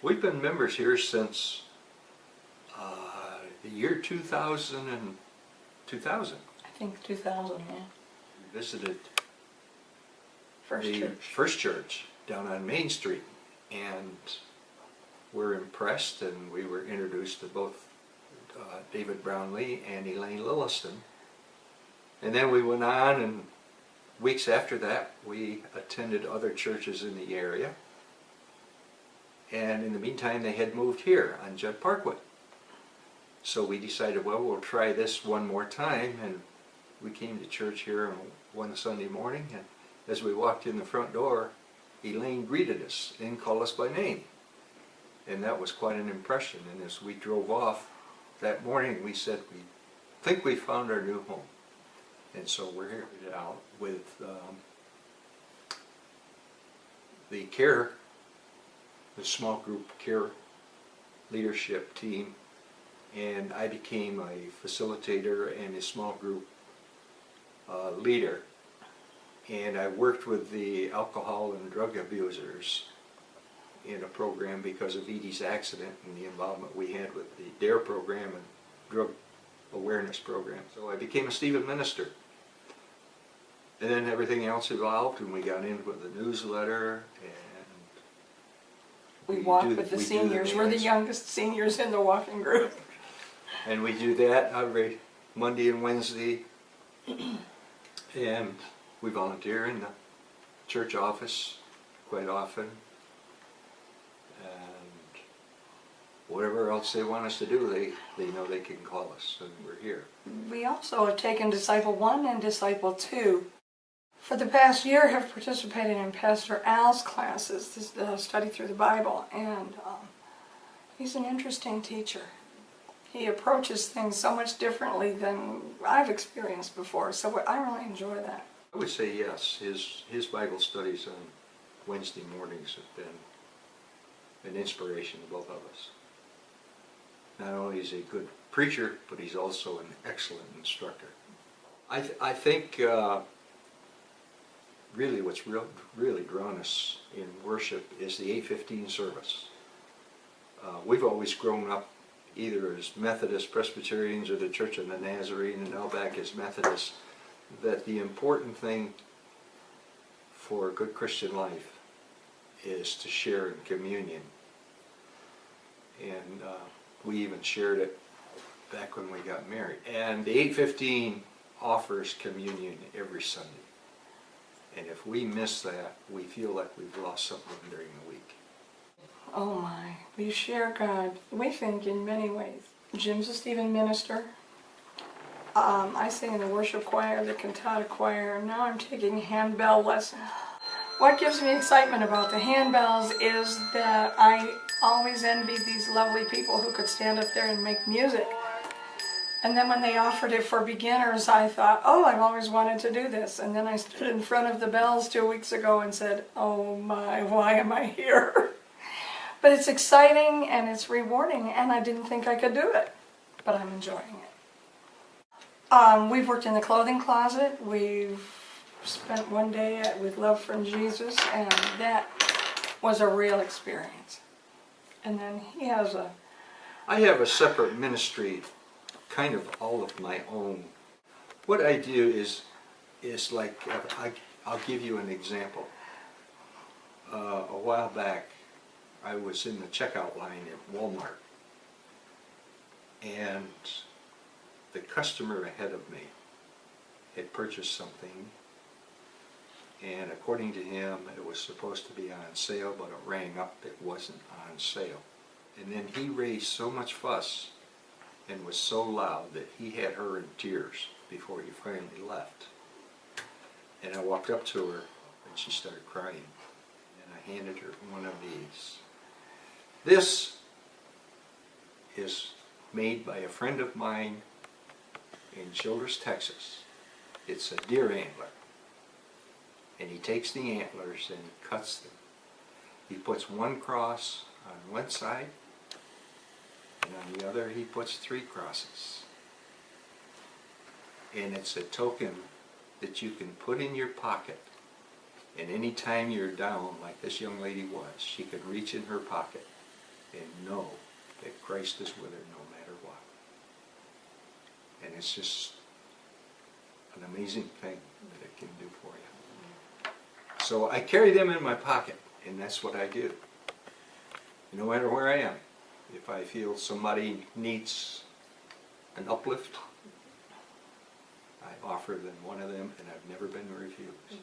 We've been members here since the year 2000 and 2000. I think 2000, yeah. We visited First the church. first church down on Main Street, and were impressed, and we were introduced to both David Brownlee and Elaine Lilliston. And then we went on, and weeks after that we attended other churches in the area. And in the meantime they had moved here on Judd Parkway. So we decided, well, we'll try this one more time, and we came to church here one Sunday morning, and as we walked in the front door, Elaine greeted us and called us by name. And that was quite an impression. And as we drove off that morning, we said, we think we found our new home. And so we're here out with the small group care leadership team, and I became a facilitator and a small group leader. And I worked with the alcohol and drug abusers in a program because of Edie's accident and the involvement we had with the DARE program and drug awareness program. So I became a Stephen minister. And then everything else evolved, and we got in with the newsletter, and We walk with the seniors. We're the youngest seniors in the walking group. And we do that every Monday and Wednesday. And we volunteer in the church office quite often. And whatever else they want us to do, they know they can call us, and we're here. We also have taken Disciple 1 and Disciple 2. For the past year, have participated in Pastor Al's classes, this study through the Bible, and he's an interesting teacher. He approaches things so much differently than I've experienced before, so I really enjoy that. I would say yes. His Bible studies on Wednesday mornings have been an inspiration to both of us. Not only is he a good preacher, but he's also an excellent instructor. I think really what's really drawn us in worship is the 8:15 service. We've always grown up either as Methodist Presbyterians or the Church of the Nazarene, and now back as Methodists, that the important thing for a good Christian life is to share in communion. And we even shared it back when we got married. And the 8:15 offers communion every Sunday. And if we miss that, we feel like we've lost something during the week. Oh my, we share God, we think, in many ways. Jim's a Stephen minister. I sing in the worship choir, the cantata choir. Now I'm taking handbell lessons. What gives me excitement about the handbells is that I always envied these lovely people who could stand up there and make music. And then when they offered it for beginners, I thought, oh, I've always wanted to do this. And then I stood in front of the bells 2 weeks ago and said, oh my, why am I here? But it's exciting and it's rewarding, and I didn't think I could do it, but I'm enjoying it. We've worked in the clothing closet. We've spent one day with Love from Jesus, and that was a real experience. And then he has I have a separate ministry, kind of all of my own. What I do is like, I'll give you an example. A while back, I was in the checkout line at Walmart, and the customer ahead of me had purchased something, and according to him it was supposed to be on sale, but it rang up it wasn't on sale. And then he raised so much fuss and was so loud that he had her in tears before he finally left. And I walked up to her and she started crying, and I handed her one of these. This is made by a friend of mine in Childress, Texas. It's a deer antler. And he takes the antlers and he cuts them. He puts one cross on one side, and on the other he puts 3 crosses. And it's a token that you can put in your pocket, and any time you're down, like this young lady was, she could reach in her pocket and know that Christ is with her no matter what. And it's just an amazing thing that it can do for you. So I carry them in my pocket, and that's what I do. No matter where I am, if I feel somebody needs an uplift, I offer them one of them, and I've never been refused.